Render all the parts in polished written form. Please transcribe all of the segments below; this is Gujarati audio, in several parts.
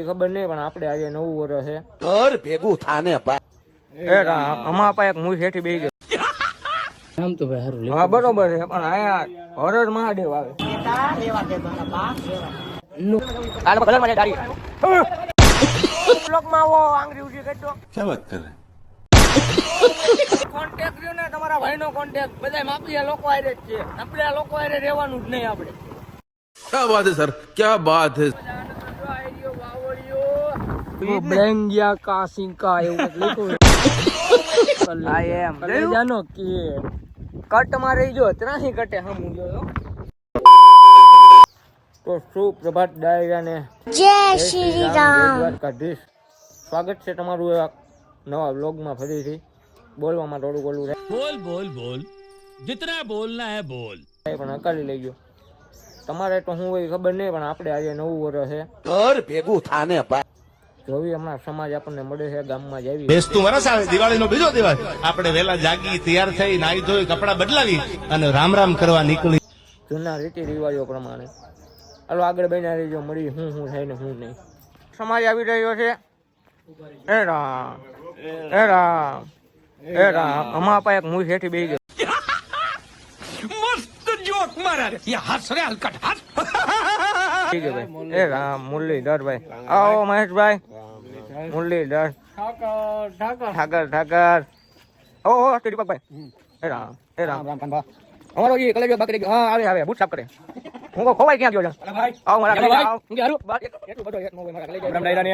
ખબર નહીં પણ આપણે આજે નવું વર્ષ છે ઘર ભેગું થાને અમારા એક મૂળ હેઠી બેસી ગયો નામ તો ભાઈ હારું હા બરોબર છે પણ અહીંયા હરર મહાદેવ આવે બ્લોકમાં આવો આંગળી ઉઠી કરતો क्या बात कर रहे કોન્ટેક્ટ રહ્યો ને તમારા ભાઈનો કોન્ટેક્ટ બધા માફિયા લોકો આરે જ છે આપણે આ લોકો આરે રહેવાનું જ નહીં આપણે क्या बात है सर क्या बात है બ્લેંગિયા કા સિંકા એવું લખ્યું આઈ એમ જાનો કે કટ માં રહી જો ત્રાહી કટે હમું જો તો સુપ્રભાત ડાયરાને જય શ્રી રામ સ્વાગત છે તમારું એક નવા વ્લોગમાં ફરીથી બોલવામાં થોડું ઓલું રહે बोल बोल बोल जितना बोलना है बोल પણ અકાલી લઈ ગયો તમારે તો હું હોય ખબર નહીં પણ આપણે આજે નવું વર્ષ છે ઘર ભેગું થાને જોવી હમણાં સમાજ આપણને મળે છે ગામમાં જ આવી બેસતું વરસ આવે દિવાળીનો બીજો દિવસ આપણે વેલા જાગી તૈયાર થઈ નાઈ ધોઈ કપડા બદલાવી અને રામ રામ કરવા નીકળી જૂના રીતિ રિવાજો પ્રમાણે હાલો આગળ બન્યા રહીજો મળી હું થાય ને હું નહીં સમાજ આવી રહ્યો છે એ રામ એ રામ એ રામ અમારા પાસે એક મૂળ હેઠી બેસી ગયો मस्त जोक मारा रे ये हंस रे हलकट हंस ठीक है भाई ए राम मुरलीधर भाई आओ महेश भाई मुरलीधर ઠાકર ઓ તેરી પગ ભાઈ એ રામ અમારો જી કલેજો બાકી હા આવે બૂટ સાફ કરે હું કો ખોવાઈ ક્યાં ગયો છે આવ મારા કલેજો આવ હું હારું એટલું બધો એક નો હોય મારા કલેજો રામ ડાયરા ને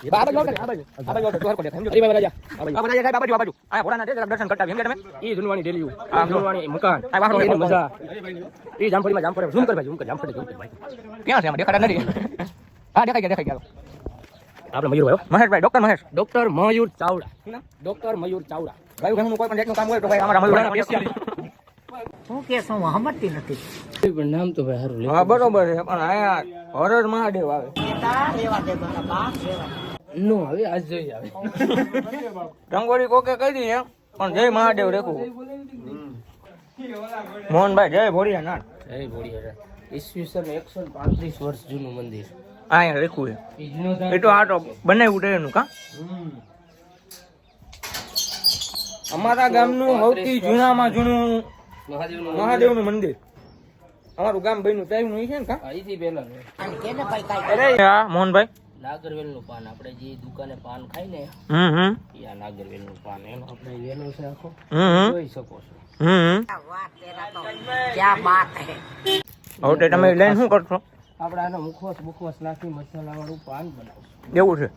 ये बाबा लोग तो हर को देखा हम जो बाबा राजा बाबा राजा बाबा आ घोड़ा ना दे दर्शन करता हम તમે ઈ જુનવાણી ડેલી આ જુનવાણી મકાન આ વાહરો એની મજા ઈ જામફળી માં જામફળી ઝૂમ કર ભાઈ ઝૂમ કર ભાઈ ક્યાં છે આમ દેખાડા નથી હા દેખાઈ ગયા આપણે મયુર ભાઈ મહેશભાઈ ડોક્ટર મયુર ચાવડા ડોક્ટર મયુર ચાવડા ભાઈ હું કોઈ પણ જાતનું કામ હોય તો ભાઈ અમારા મયુર હું કે શું હમતી નથી પણ નામ તો ભાઈ હારું હા બરોબર છે પણ અહીંયા હરર મહાદેવ આવે નો હવે આજ જોઈ આવે રંગોળી કોકે કહી દી પણ જય મહાદેવ રેખું મોહનભાઈ જય ભોળિયા નાથ જય ભોળિયા ઈસવીસન 135 વર્ષ જૂનું મંદિર અહીંયા રેખું છે ઈ જૂનો એ તો આ તો બનાવ્યું ટ્રેનનું કા અમારા ગામનું સૌથી જૂનામાં જૂનું મહાદેવનું મંદિર અમારું ગામ બન્યું ત્યાં છે ને કા અહીંથી પહેલા અરે હા મોહનભાઈ નાગરવેલ નું પાન આપણે જે દુકાને પાન ખાઈ ને હમ એ આ નાગરવેલ નું પાન એનો આપણે વેલો છે આખો જોઈ શકો છો ક્યાં બાત હે હવે તમે લઈને શું કરશો આપણે આનો મુખવાસ નાખી મસાલા વાળું પાન બનાવશું એવું છે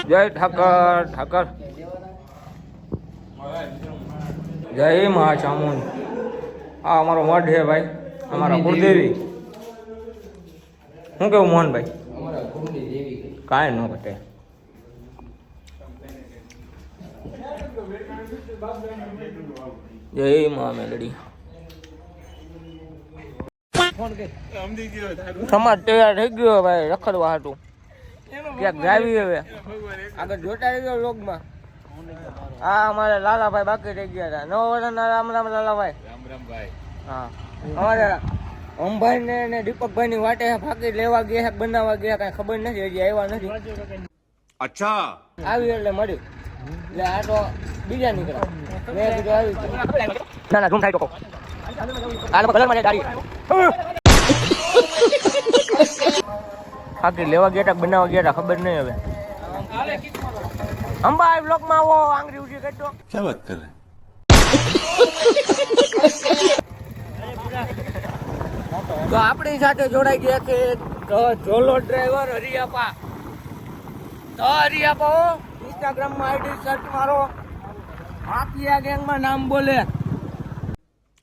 જય ઠાકર જય મહા ચામુંડ આ અમારો મઢ છે ભાઈ અમારા કુળદેવી શું કેવું મોહનભાઈ અમારા કુળની દેવી કાંઈ ન ઘટે જય મા મેલડી સમાજ તૈયાર થઈ ગયો ભાઈ રખડવા હતું ક્યાંક જાવી હવે આગળ જોતા રહ્યો લોગમાં હા અમારે લાલાભાઈ બાકી રહી ગયા હતા 9 વર્ષના રામ લાલાભાઈ હા અમારે અંભાઈ ને દીપકભાઈ ની વાટે ફાકી લેવા ગયા બનાવવા ગયા કઈ ખબર નથી હજી આવ્યા નથી अच्छा આવી એટલે મળી એટલે આ તો બીજા નીકળ્યા મેં કીધું આવી ના ઝૂમ થાય તો આ લોકો કલર માં દાડી ફાકી લેવા ગયા હતા બનાવવા ગયા હતા ખબર નહીં હવે અંબાઈ બ્લોક માં આવો આંગળી ઉઠી કરતો क्या बात कर रहे તો આપણી સાથે જોડાઈ ગયા છે જોલો ડ્રાઈવર હરિયાપા ઇન્સ્ટાગ્રામ માં આઈડી સર્ચ મારો માફિયા ગેંગ માં નામ બોલે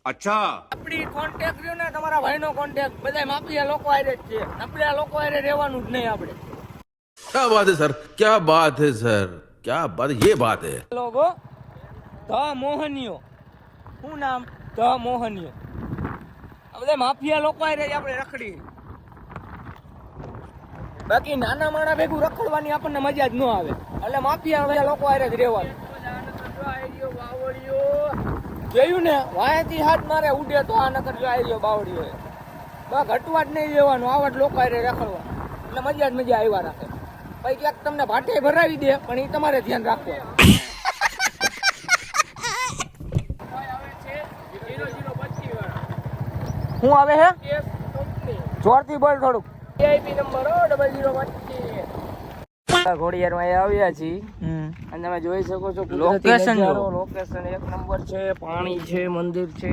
अच्छा આપણી કોન્ટેક્ટ રહ્યો ને તમારા ભાઈનો કોન્ટેક્ટ બધા માફિયા લોકો આરે જ છે આપણે આ લોકો આરે રહેવાનું જ નહીં આપણે क्या बात है सर क्या बात है सर क्या बात ये बात है લોકો ધ મોહનીયો શું નામ ધ મોહનીયો આ બધા માફિયા લોકો આરે આપણે રખડી બાકી નાના માણા ભેગું રખડવાની આપણને મજા જ ન આવે એટલે માફિયા લોકો આરે જ રહેવાનું જોયું ને વાયાથી હાથ મારે ઉડે તો આ નકર જો આવી બાવડીઓ બા ઘટવા જ નહીં રહેવાનું આવડ લોકો આરે રખડવા એટલે મજા જ મજા આવ્યા રાખે. પછી ક્યાંક તમને ભાટે ભરાવી દે, પણ એ તમારે ધ્યાન રાખવું. શું આવે છે? જોરથી બોલ થોડુંક. VIP number 0025. ઘોડિયારમાં આવ્યા છીએ અને તમે જોઈ શકો છો લોકેશન એક નંબર છે. પાણી છે, મંદિર છે,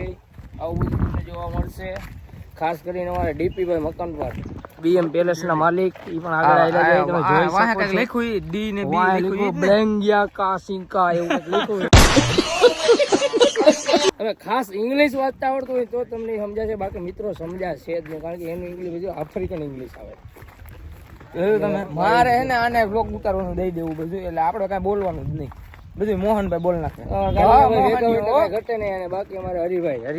આવું બધું તમને જોવા મળશે. ખાસ કરીને અમારા ડીપી ભાઈ મકાન પર BM પેલેસ ના માલિક ઈ પણ આગળ આવેલા છે. તમે જોઈ શકો છો લખ્યું ડી ને બી લખ્યું બ્લેંગિયા કાસિંકા એવું લખ્યું. હવે ખાસ ઇંગ્લિશ વાંચતા આવડતું હોય તો તમને સમજાશે, બાકી મિત્રો સમજાશે જ નહીં, કારણ કે એનું ઇંગ્લિશ બધું આફ્રિકન ઇંગ્લિશ આવે. તમે મારે હે ને આને બ્લોગ ઉતારવાનું દઈ દેવું બધું, એટલે આપણે કાંઈ બોલવાનું જ નહીં, બધું મોહનભાઈ બોલ નાખે. ઘટે નહીં. અને બાકી અમારે હરિભાઈ 302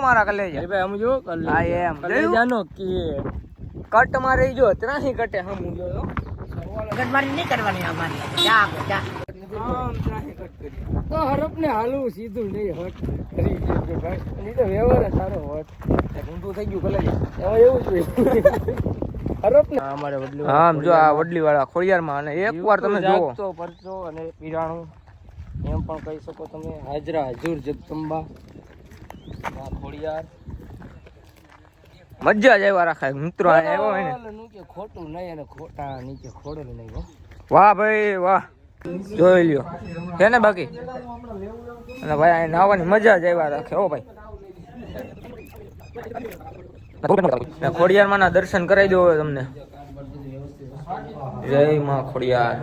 મારા કલેજા કલેજાનો કે કટ મારે જો ત્રાહી કટે હમ જો ગડબડ નહીં કરવાની અમારી. જા જા. તો હરપ ને હાલવું સીધું નહીં હટ કરી ગયો ભાઈ. નહીં તો વ્યવહાર સારો હોત ઊંધું થઈ ગયું કલેજા એવું જ હરપ ને અમારે વડલી. હા જો આ વડલી વાળા ખોડિયારમાં, અને એકવાર તમે જોવો તો પરચો અને પીરાણું એમ પણ કહી શકો તમે. હાજરા હજુર જગદંબા ખોડિયાર મજા જ આવ્યા રાખે મિત્રો. આવ્યો હોય ને નીચે ખોટું નહીં અને ખોટા નીચે ખોડેલું નહીં. વાહ ભાઈ વાહ, જોઈ લ્યો છે ને બાકી. અને ભાઈ અહીં નાવાની મજા જ આવ્યા રાખે. હો ભાઈ ખોડિયારમાં ના દર્શન કરાવી દો તમને. જય માં ખોડિયાર.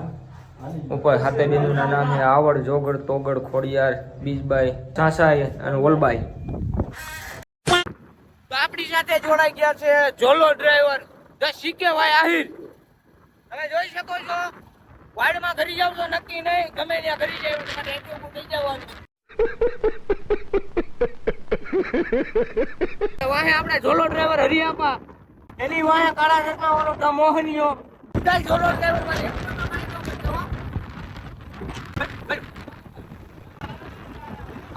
ઉપર હાથે બેનું ના નામ છે આવડ જોગડ તોગડ ખોડિયાર બીજબાઈ સાસાઈ અને ઓલબાઈ. તો આપણી સાથે જોડાઈ ગયા છે જોલો ડ્રાઈવર ધ શીકે ભાઈ આહિર. તમે જોઈ શકો છો વાડમાં ઘરી જાવ તો નક્કી નહીં, ગમે ત્યાં ઘરી જાય માટે એટલું થઈ જવાનું. વાહે આપણે જોલો ડ્રાઈવર હરિયાપા, એની વાહે કાળા રત્ના વાળો ધ મોહનીયો. જોલો ડ્રાઈવર માટે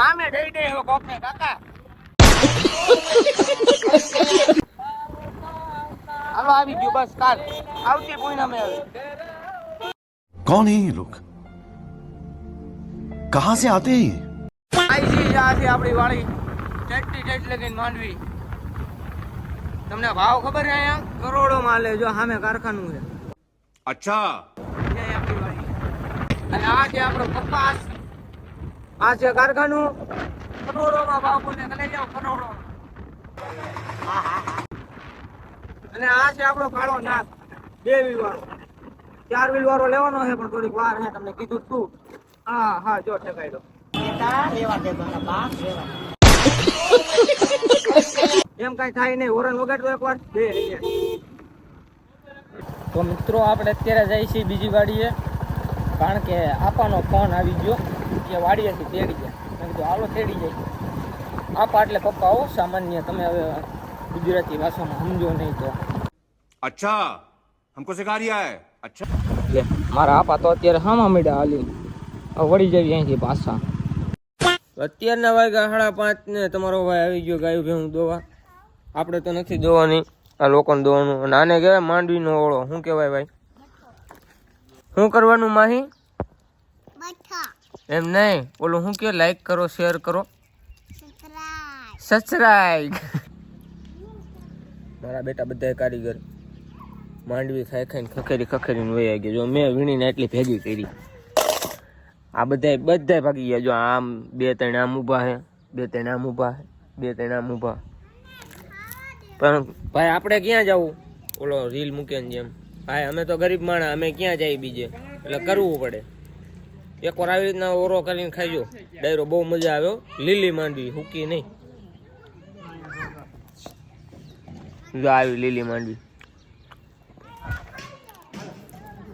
આમે દઈ દે હવે કોકને કાકા. હાલો આવી ગયો બસ. કાલ આવતી પૂનમે આવે. कौन है ये लोग, कहां से आते हैं ये? આઈ આ છે આપણી વાળી ટેટ લગીને માંડવી. તમને ભાવ ખબર છે? અહીંયા કરોડો માં લે. જો સામે કારખાનું છે. अच्छा આપણી વાળી. અને આ છે આપણો કપાસ. આ છે કારખાનું. કરોડોમાં ભાવ બોલે લઈ જાઓ કરોડો. અને આ છે આપણો કાળો નાગ 2 વ્હીલ વાળો. 4 વ્હીલ વાળો લેવાનો છે પણ થોડીક વાર છે, તમને કીધું તું. હા જો ઠકાઈ દો લેવા દે મારા બાપ લેવા. એમ કઈ થાય નહીં. હોરન વગાડતો એકવાર બે. તો મિત્રો આપણે અત્યારે જઈએ છીએ બીજી વાડીએ, કારણ કે આપાનો ફોન આવી ગયો કે વાડીએથી તેડી ગયા. મેં કીધું હાલો તેડી જાય. આપા એટલે પપ્પા હો સામાન્ય, તમે હવે ગુજરાતી ભાષામાં સમજો નહીં તો. अच्छा हमको सिखा रिया है. अच्छा લે મારા આપા તો અત્યારે હામા મીડા હાલી વળી જવી અહીંથી પાછા. અત્યારના વાગ્યા 5:30 ને તમારો ભાઈ આવી ગયો ગાયું ભેહું દોવા. આપણે તો નથી દોવાની, આ લોકોને દોવાનું. અને આને કહેવાય માંડવીનો ઓળો. શું કહેવાય ભાઈ? શું કરવાનું માહી? એમ નહીં, ઓલું શું કે લાઈક કરો, શેર કરો, સબસ્ક્રાઇબ. મારા બેટા બધા કારીગર માંડવી ખાઈને ખખેરીને વહી ગયા. જો મેં વીણીને એટલી ભેગી કરી. આ બધા ભાગી ગયા. જો આમ 2-3 આમ ઊભા છે, 2-3 આમ ઊભા છે, 2-3 આમ ઊભા. પણ ભાઈ આપણે ક્યાં જવું? ઓલો રીલ મૂકે ને જેમ. ભાઈ અમે તો ગરીબ માણસ, અમે ક્યાં જઈએ બીજે, એટલે કરવું પડે. એકવાર આવી રીતના ઓરો કરીને ખાઈજો ડાયરો, બહુ મજા આવ્યો. લીલી માંડવી, હુકી નહીં. આવી લીલી માંડવી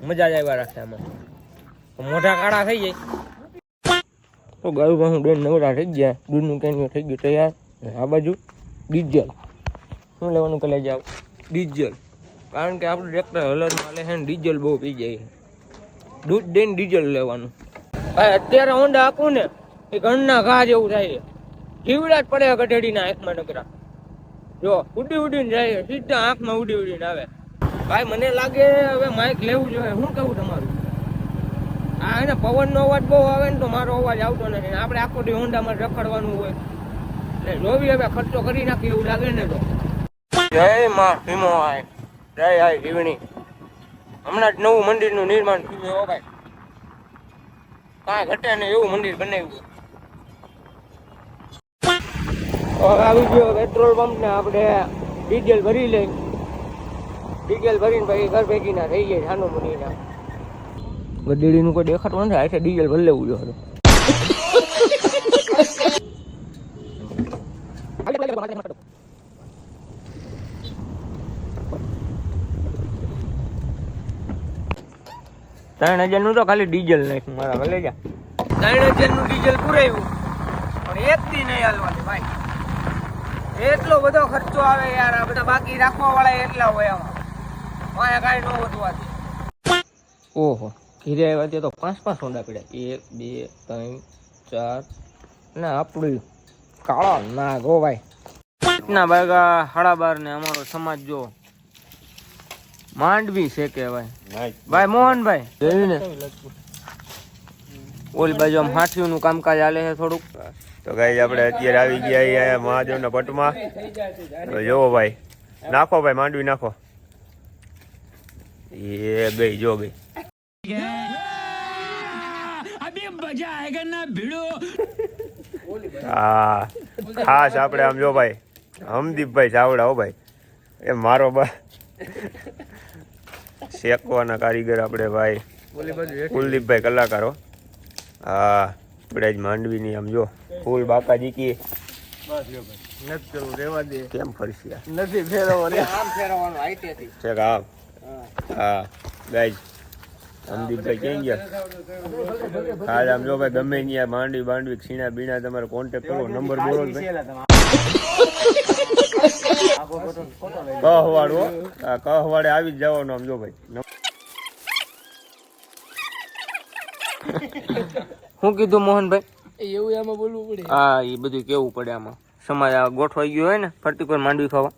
મજા જ આવ્યા રાખે. આમાં મોઢા કાળા થઈ જાય તો ગાયું ભાઈ બેન નવરા થઈ ગયા. દૂધનું કેન્યું થઈ ગયું તૈયાર. આ બાજુ ડીઝલ. શું લેવાનું કે લઈ જાવ? ડીઝલ. કારણ કે આપણું ટ્રેક્ટર હલદમાં લે છે ને ડીઝલ બહુ પી જાય. દૂધ દઈને ડીઝલ લેવાનું. ભાઈ અત્યારે હોન્ડા આપું ને એ ઘરના ઘા જેવું થાય. જીવડા જ પડે ગઢેડીના આંખમાં નકરા. જો ઉડી ઉડીને જાય સીધા આંખમાં ઉડી ઉડીને આવે. ભાઈ મને લાગે હવે માઇક લેવું જોઈએ. શું કેવું તમારું? આ એને પવનનો અવાજ બહુ આવે ને તો મારો અવાજ આવતો નથી. આપણે આખો દી હોન્ડામાં રખડવાનું હોય એટલે જોવી હવે ખર્ચો કરી નાખી એવું લાગે ને તો. જય માં ભીમો આય, જય આય જીવણી. હમણાં જ નવું મંદિરનું નિર્માણ થયું હો ભાઈ. કાંઈ ઘટે ને એવું મંદિર બનાવ્યું. આવી ગયો પેટ્રોલ પંપ ને આપણે ડીઝલ ભરી લઈ. ડીઝલ ભરીને પછી ઘર ભેગી ના થઈ જાય છાનો મુની ના. ગડેડીનું કોઈ દેખાતું નથી. આ ડીઝલ ભરી લેવું જોઈએ. $3000 નું તો ખાલી ડીઝલ નાખ્યું મારા લઈ જા. 3000 નું ડીઝલ પુરાયું પણ એક દી નહીં હાલવાનું ભાઈ. એટલો બધો ખર્ચો આવે યાર. આ બધા બાકી રાખવા વાળા એટલા હોય આમાં કાંઈ ન વધવાથી. ઓહો ઘીરે આવ્યા ત્યાં તો 5 સોંડા પડ્યા. 1 2 3 4 ના આપણું કાળા ના ગો ભાઈ. ના બાગા 12:30 ને અમારો સમાજ જો માંડવી છે કે ભાઈ મોહનભાઈ જોયું ને ઓલી બાજુ આમ હાથીઓ નું કામકાજ હાલે છે થોડુંક. તો ગાઈસ આપણે અત્યારે આવી ગયા અહીંયા મહાદેવના પટમાં. તો જોવો ભાઈ, નાખો ભાઈ માંડવી નાખો. એ ગઈ જો ગઈ. अभी मजा आएगा ना भिड़ो. હા ખાસ આપણે આમ જો ભાઈ હમદીપભાઈ ચાવડા હો ભાઈ, એ મારો બા શેકવાના કારીગર આપણે ભાઈ કુલદીપભાઈ કલાકારો. હા આપણે જ માંડવીની આમ જો ફૂલ બાકાજી કી નથી કરવું રેવા દે. કેમ ફરશી નથી ફેરવવાનું આમ ફેરવવાનું આઈટેથી છે આમ. હા ગાઈસ હમદીપભાઈ ક્યાં ગયા? હાલ આમ જો ભાઈ ગમે ત્યાં માંડવી બાંડવી છીણા બીણા તમારે કોન્ટેક્ટ કરો. નંબર બોલો કહવાડો. હા કહવાડે આવી જ જવાનું આમ જો ભાઈ. શું કીધું મોહનભાઈ? એવું આમાં બોલવું પડે. હા એ બધું કેવું પડે આમાં. સમાજ આ ગોઠવાઈ ગયો હોય ને ફરતી કોઈ માંડવી ખાવા.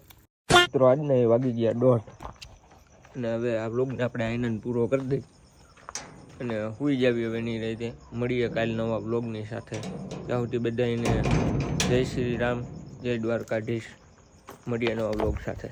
મિત્રો આજના એ વાગી ગયા 1:30 અને હવે આ વ્લોગને આપણે આનંદ પૂરો કરી દઈએ અને સુઈ જાવી હવે નહીં રહી. મળીએ કાલે નવા વ્લોગની સાથે. ત્યાં સુધી બધાને જય શ્રી રામ, જય દ્વારકાધીશ. મળીએ નવા વ્લોગ સાથે.